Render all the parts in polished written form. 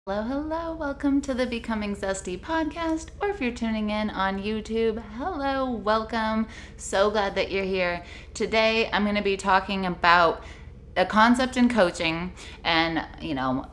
Hello, hello. Welcome to the Becoming Zesty podcast, or if you're tuning in on YouTube, hello, welcome. So glad that you're here. Today, I'm going to be talking about a concept in coaching, and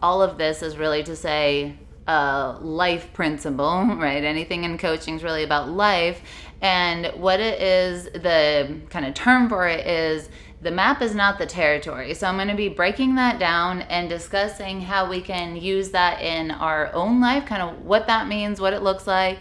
all of this is really to say life principle, right? Anything in coaching is really about life, and what it is, the kind of term for it is the map is not the territory. So I'm going to be breaking that down and discussing how we can use that in our own life, kind of what that means, what it looks like.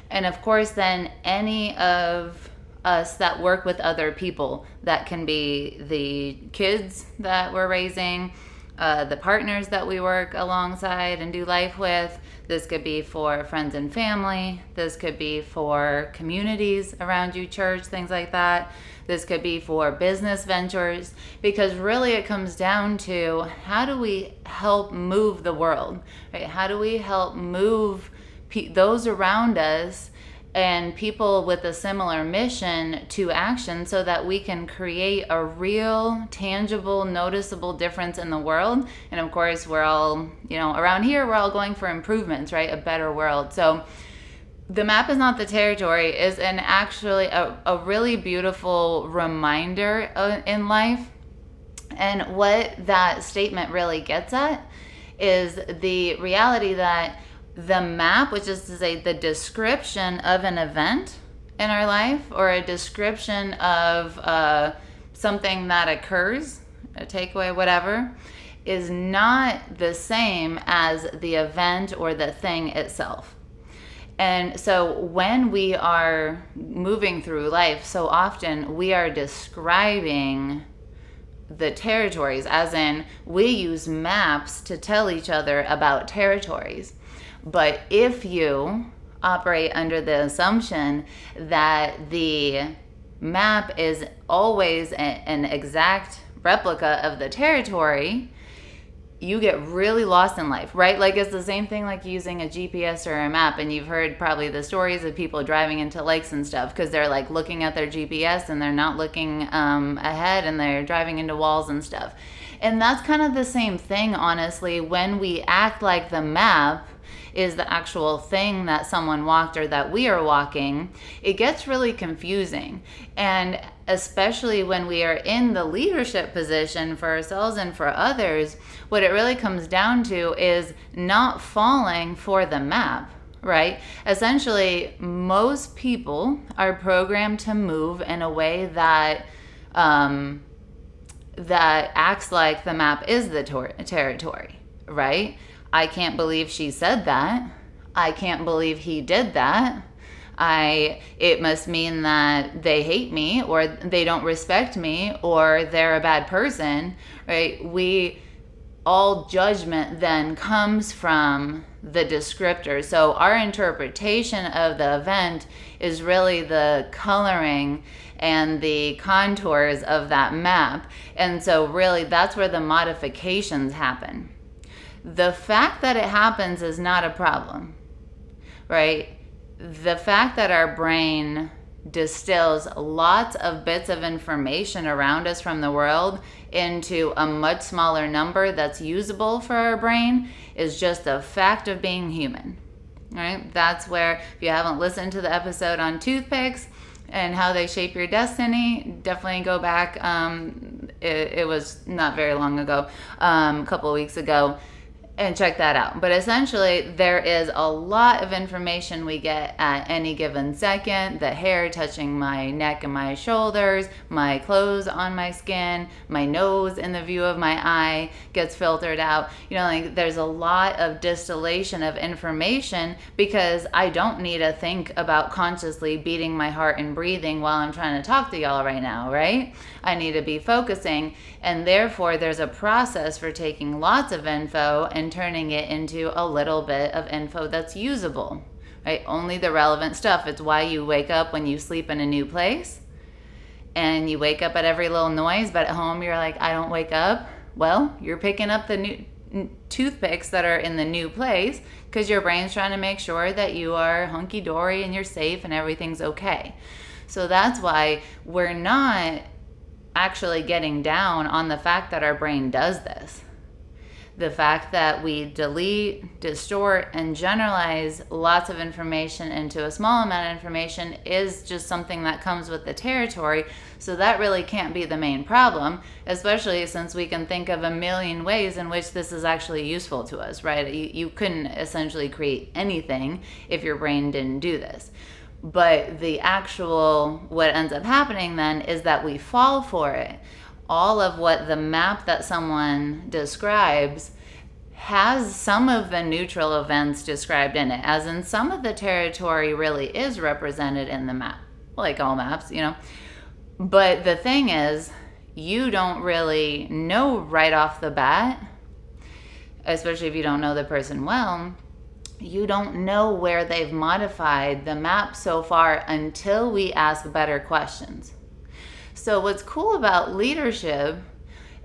And of course, then any of us that work with other people, that can be the kids that we're raising, the partners that we work alongside and do life with. This could be for friends and family. This could be for communities around you, church, things like that. This could be for business ventures, because really it comes down to how do we help move the world, right? How do we help move those around us and people with a similar mission to action, so that we can create a real, tangible, noticeable difference in the world. And of course, we're all, around here, we're all going for improvements, right? A better world. So the map is not the territory is actually a really beautiful reminder in life. And what that statement really gets at is the reality that the map, which is to say the description of an event in our life, or a description of something that occurs, a takeaway, whatever, is not the same as the event or the thing itself. And so when we are moving through life, so often we are describing the territories, as in we use maps to tell each other about territories. But if you operate under the assumption that the map is always an exact replica of the territory, you get really lost in life, right? Like, it's the same thing like using a GPS or a map. And you've heard probably the stories of people driving into lakes and stuff because they're like looking at their GPS and they're not looking ahead, and they're driving into walls and stuff. And that's kind of the same thing, honestly, when we act like the map is the actual thing that someone walked or that we are walking. It gets really confusing. And especially when we are in the leadership position for ourselves and for others, what it really comes down to is not falling for the map, right? Essentially, most people are programmed to move in a way that that acts like the map is the territory, right? I can't believe she said that. I can't believe he did that. It must mean that they hate me, or they don't respect me, or they're a bad person, right? All judgment then comes from the descriptor. So our interpretation of the event is really the coloring and the contours of that map. And so really that's where the modifications happen. The fact that it happens is not a problem, right? The fact that our brain distills lots of bits of information around us from the world into a much smaller number that's usable for our brain is just a fact of being human, right? That's where, if you haven't listened to the episode on toothpicks and how they shape your destiny, definitely go back. It was not very long ago, a couple of weeks ago, and check that out. But essentially, there is a lot of information we get at any given second. The hair touching my neck and my shoulders, my clothes on my skin, my nose in the view of my eye gets filtered out. There's a lot of distillation of information, because I don't need to think about consciously beating my heart and breathing while I'm trying to talk to y'all right now, right? I need to be focusing, and therefore there's a process for taking lots of info and turning it into a little bit of info that's usable, right? Only the relevant stuff. It's why you wake up when you sleep in a new place, and you wake up at every little noise, but at home you're like, I don't wake up. Well, you're picking up the new toothpicks that are in the new place because your brain's trying to make sure that you are hunky-dory and you're safe and everything's okay. So that's why we're not actually getting down on the fact that our brain does this. The fact that we delete, distort, and generalize lots of information into a small amount of information is just something that comes with the territory. So that really can't be the main problem, especially since we can think of a million ways in which this is actually useful to us, right? You couldn't essentially create anything if your brain didn't do this. But the actual, what ends up happening then is that we fall for it. All of what the map that someone describes has some of the neutral events described in it, as in some of the territory really is represented in the map, like all maps, But the thing is, you don't really know right off the bat, especially if you don't know the person well, you don't know where they've modified the map so far until we ask better questions. So what's cool about leadership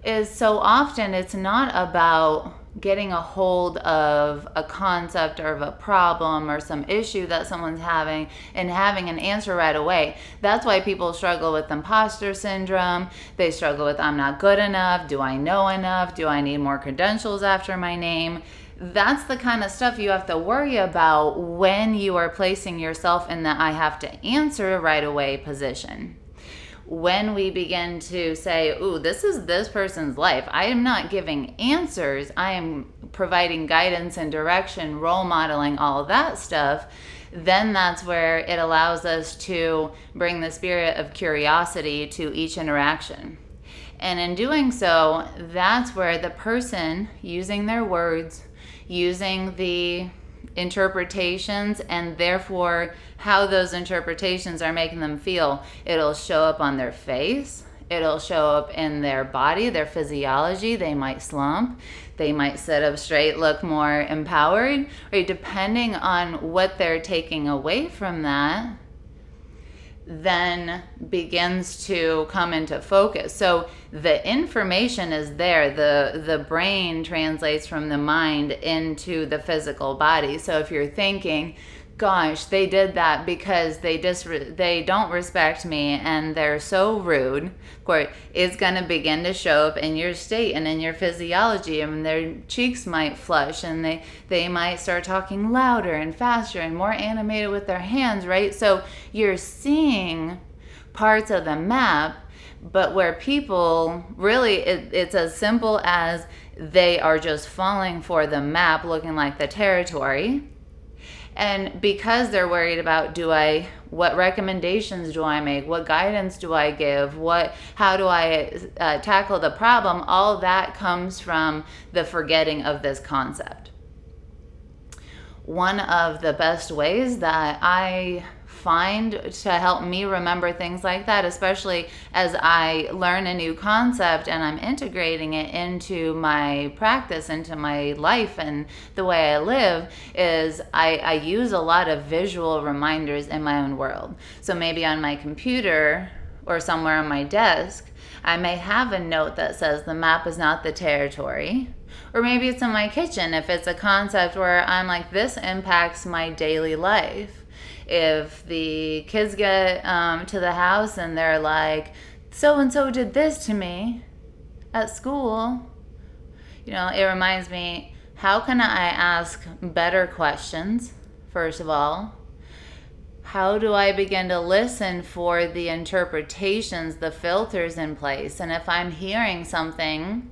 is so often it's not about getting a hold of a concept or of a problem or some issue that someone's having and having an answer right away. That's why people struggle with imposter syndrome. They struggle with, I'm not good enough. Do I know enough? Do I need more credentials after my name? That's the kind of stuff you have to worry about when you are placing yourself in the I have to answer right away position. When we begin to say, ooh, this is this person's life, I am not giving answers, I am providing guidance and direction, role modeling, all of that stuff, then that's where it allows us to bring the spirit of curiosity to each interaction. And in doing so, that's where the person, using their words, using the interpretations, and therefore how those interpretations are making them feel, it'll show up on their face, it'll show up in their body, their physiology. They might slump, they might sit up straight, look more empowered, right? Depending on what they're taking away from that, then begins to come into focus. So the information is there. The brain translates from the mind into the physical body. So if you're thinking, gosh, they did that because they don't respect me and they're so rude, of course, it's going to begin to show up in your state and in your physiology. I mean, their cheeks might flush and they might start talking louder and faster and more animated with their hands, right? So you're seeing parts of the map, but where people really, it's as simple as they are just falling for the map looking like the territory. And because they're worried about, what recommendations do I make? What guidance do I give? How do I tackle the problem? All that comes from the forgetting of this concept. One of the best ways that I find to help me remember things like that, especially as I learn a new concept and I'm integrating it into my practice, into my life and the way I live, is I use a lot of visual reminders in my own world. So maybe on my computer or somewhere on my desk, I may have a note that says the map is not the territory. Or maybe it's in my kitchen if it's a concept where I'm like, this impacts my daily life. If the kids get to the house and they're like, so-and-so did this to me at school, it reminds me, how can I ask better questions, first of all? How do I begin to listen for the interpretations, the filters in place? And if I'm hearing something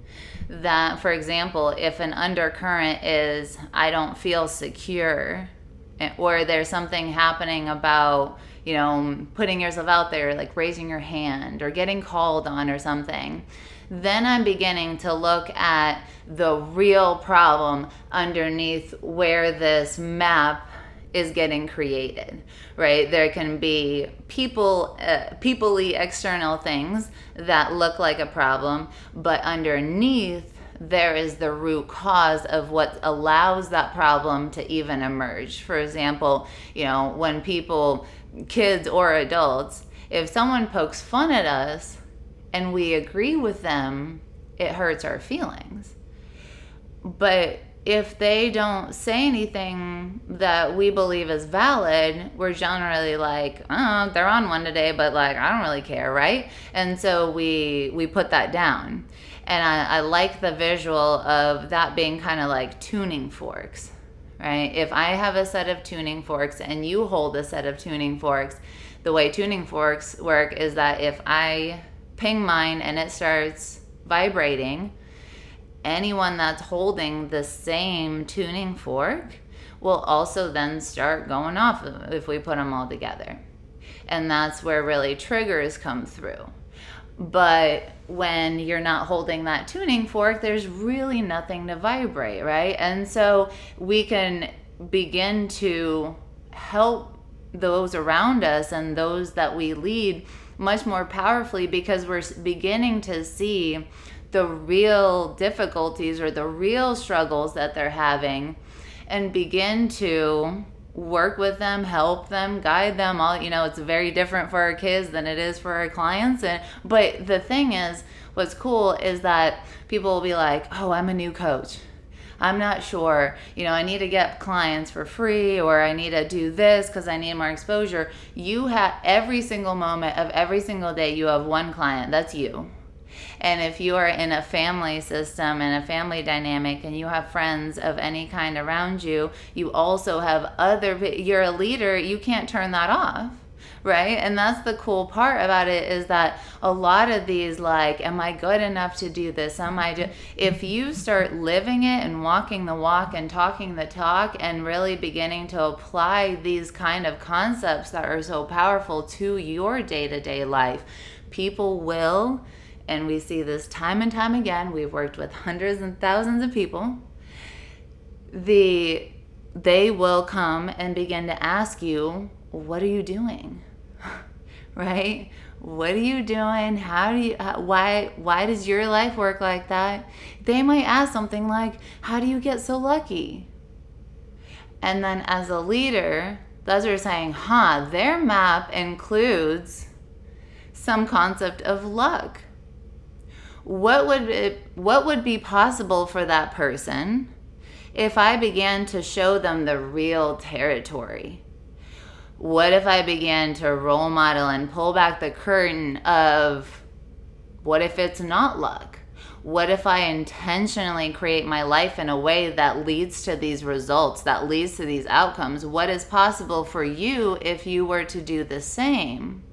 that, for example, if an undercurrent is, I don't feel secure, or there's something happening about, putting yourself out there, like raising your hand or getting called on or something, then I'm beginning to look at the real problem underneath where this map is getting created, right? There can be people-y external things that look like a problem, but underneath there is the root cause of what allows that problem to even emerge. For example, when people, kids or adults, if someone pokes fun at us and we agree with them, it hurts our feelings. But if they don't say anything that we believe is valid, we're generally like, oh, they're on one today, but I don't really care, right? And so we put that down. And I like the visual of that being kind of like tuning forks, right? If I have a set of tuning forks and you hold a set of tuning forks, the way tuning forks work is that if I ping mine and it starts vibrating, anyone that's holding the same tuning fork will also then start going off if we put them all together. And that's where really triggers come through. But when you're not holding that tuning fork, there's really nothing to vibrate, right? And so we can begin to help those around us and those that we lead much more powerfully, because we're beginning to see the real difficulties or the real struggles that they're having, and begin to work with them, help them, guide them. All, it's very different for our kids than it is for our clients. But the thing is, what's cool is that people will be like, oh, I'm a new coach, I'm not sure, I need to get clients for free, or I need to do this because I need more exposure. You have every single moment of every single day, you have one client, that's you. And if you are in a family system and a family dynamic and you have friends of any kind around you, you also have you're a leader, you can't turn that off, right? And that's the cool part about it, is that a lot of these, like, am I good enough to do this? If you start living it and walking the walk and talking the talk and really beginning to apply these kind of concepts that are so powerful to your day-to-day life, people will. And we see this time and time again. We've worked with hundreds and thousands of people. They will come and begin to ask you, what are you doing? Right? What are you doing? Why does your life work like that? They might ask something like, how do you get so lucky? And then as a leader, those are saying, their map includes some concept of luck. What would be possible for that person if I began to show them the real territory? What if I began to role model and pull back the curtain of, what if it's not luck? What if I intentionally create my life in a way that leads to these results, that leads to these outcomes? What is possible for you if you were to do the same?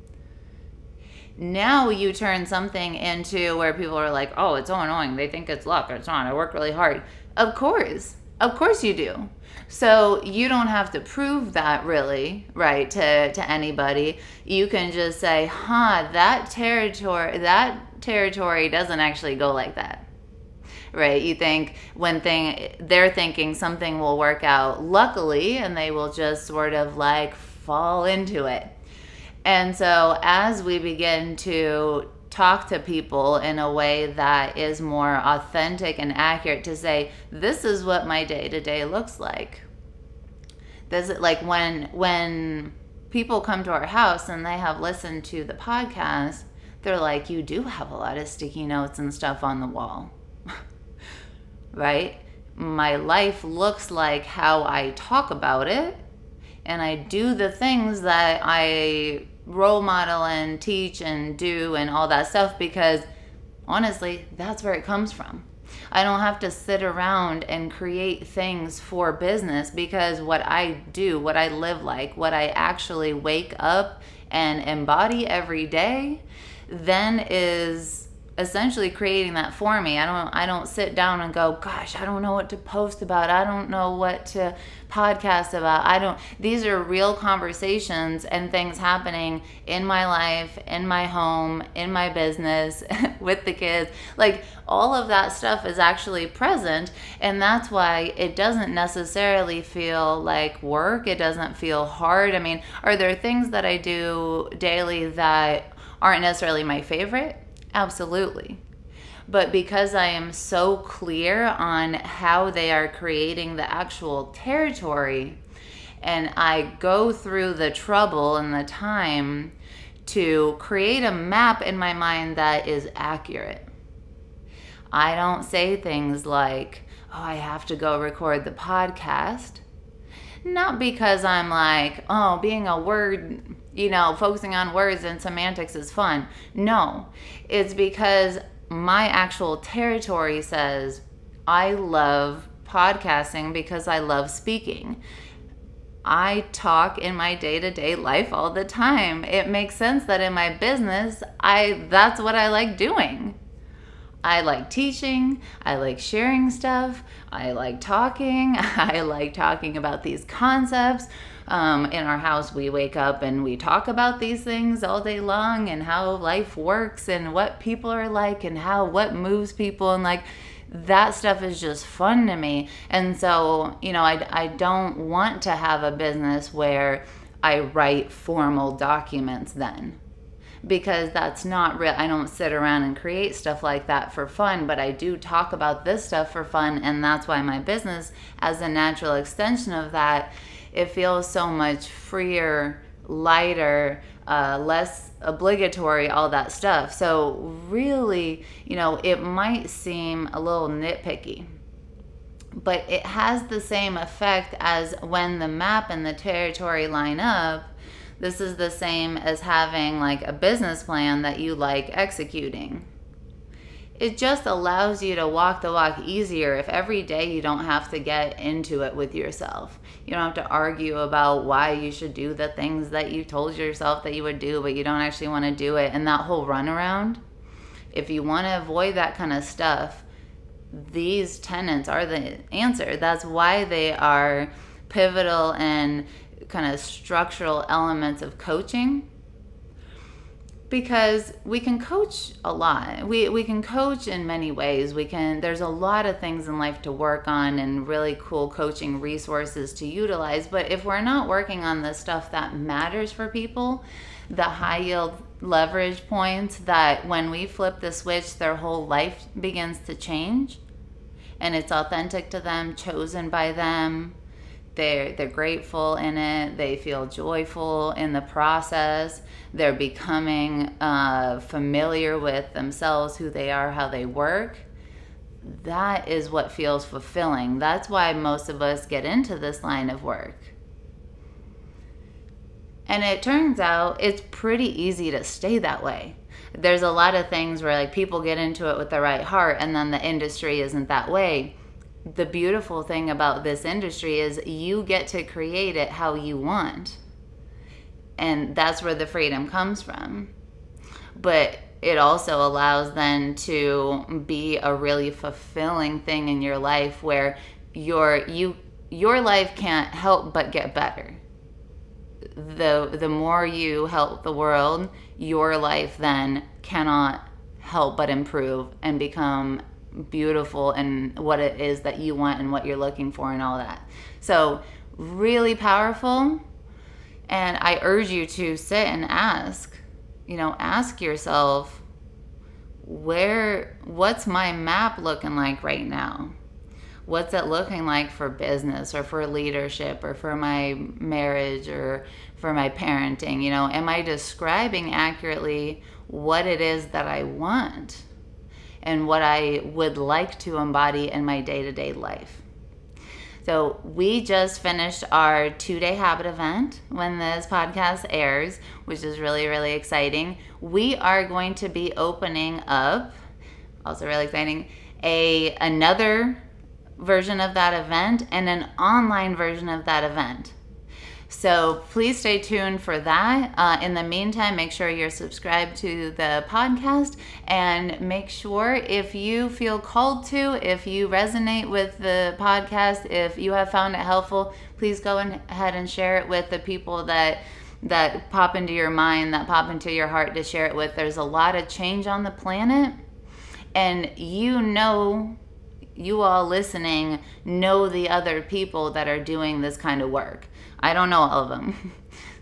Now you turn something into where people are like, oh, it's so annoying, they think it's luck, or it's not, I work really hard. Of course you do. So you don't have to prove that really, right, to anybody. You can just say, that territory doesn't actually go like that. Right? You think they're thinking something will work out luckily, and they will just sort of like fall into it. And so as we begin to talk to people in a way that is more authentic and accurate, to say, this is what my day-to-day looks like. This is like when people come to our house and they have listened to the podcast, they're like, you do have a lot of sticky notes and stuff on the wall. Right? My life looks like how I talk about it. And I do the things that I role model and teach and do and all that stuff, because honestly, that's where it comes from. I don't have to sit around and create things for business, because what I do, what I live like, what I actually wake up and embody every day, then is essentially creating that for me. I don't sit down and go, gosh, I don't know what to post about. I don't know what to podcast about. These are real conversations and things happening in my life, in my home, in my business, with the kids. Like, all of that stuff is actually present, and that's why it doesn't necessarily feel like work. It doesn't feel hard. I mean, are there things that I do daily that aren't necessarily my favorite? Absolutely. But because I am so clear on how they are creating the actual territory, and I go through the trouble and the time to create a map in my mind that is accurate. I don't say things like, oh, I have to go record the podcast. Not because I'm like, oh, being a focusing on words and semantics is fun. No, it's because my actual territory says I love podcasting because I love speaking. I talk in my day-to-day life all the time. It makes sense that in my business, that's what I like doing. I like teaching. I like sharing stuff. I like talking. I like talking about these concepts. In our house, we wake up and we talk about these things all day long, and how life works and what people are like and what moves people, and like that stuff is just fun to me. And so, I don't want to have a business where I write formal documents then, because that's not real. I don't sit around and create stuff like that for fun, but I do talk about this stuff for fun. And that's why my business, as a natural extension of that, it feels so much freer, lighter, less obligatory, all that stuff. So really, it might seem a little nitpicky, but it has the same effect as when the map and the territory line up. This is the same as having like a business plan that you like executing. It just allows you to walk the walk easier if every day you don't have to get into it with yourself. You don't have to argue about why you should do the things that you told yourself that you would do, but you don't actually want to do it. And that whole runaround, if you want to avoid that kind of stuff, these tenets are the answer. That's why they are pivotal and kind of structural elements of coaching. Because we can coach a lot. We can coach in many ways. There's a lot of things in life to work on and really cool coaching resources to utilize. But if we're not working on the stuff that matters for people, the high yield leverage points that when we flip the switch, their whole life begins to change, and it's authentic to them, chosen by them. They're grateful in it. They feel joyful in the process. They're becoming familiar with themselves, who they are, how they work. That is what feels fulfilling. That's why most of us get into this line of work. And it turns out it's pretty easy to stay that way. There's a lot of things where like people get into it with the right heart, and then the industry isn't that way. The beautiful thing about this industry is you get to create it how you want. And that's where the freedom comes from. But it also allows then to be a really fulfilling thing in your life where your life can't help but get better. The more you help the world, your life then cannot help but improve and become beautiful and what it is that you want and what you're looking for and all that. So really powerful. And I urge you to sit and ask yourself, what's my map looking like right now? What's it looking like for business or for leadership or for my marriage or for my parenting? Am I describing accurately what it is that I want and what I would like to embody in my day-to-day life? So we just finished our 2-day habit event when this podcast airs, which is really, really exciting. We are going to be opening up, also really exciting, another version of that event and an online version of that event. So please stay tuned for that. In the meantime, make sure you're subscribed to the podcast, and make sure if you feel called to, if you resonate with the podcast, if you have found it helpful, please go ahead and share it with the people that pop into your mind, that pop into your heart to share it with. There's a lot of change on the planet, and you all listening know the other people that are doing this kind of work. I don't know all of them.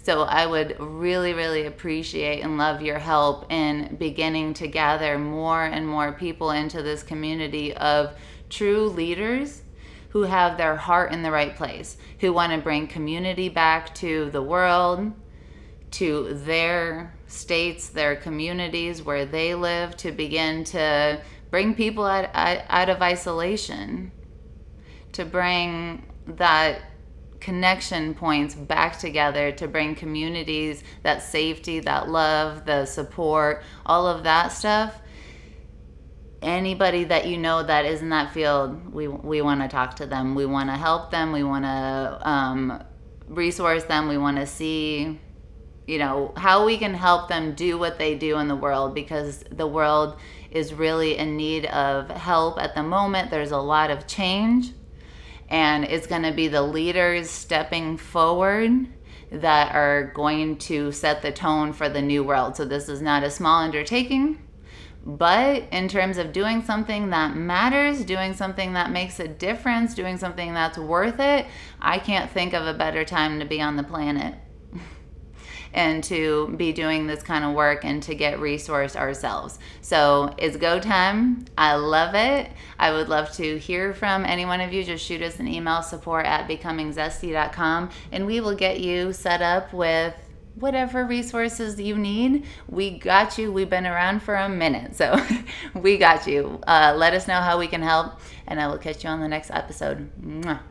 So I would really, really appreciate and love your help in beginning to gather more and more people into this community of true leaders who have their heart in the right place, who want to bring community back to the world, to their states, their communities where they live, to begin to bring people out of isolation, to bring that connection points back together, to bring communities, that safety, that love, the support, all of that stuff. anybody that you know that is in that field, we want to talk to them. We want to help them. We want to resource them. We want to see, how we can help them do what they do in the world, because the world is really in need of help at the moment. There's a lot of change, and it's going to be the leaders stepping forward that are going to set the tone for the new world. So this is not a small undertaking. But in terms of doing something that matters, doing something that makes a difference, doing something that's worth it, I can't think of a better time to be on the planet and to be doing this kind of work and to get resourced ourselves. So it's go time. I love it. I would love to hear from any one of you. Just shoot us an email, support@becomingzesty.com, and we will get you set up with whatever resources you need. We got you. We've been around for a minute, so we got you. Let us know how we can help, and I will catch you on the next episode. Mwah.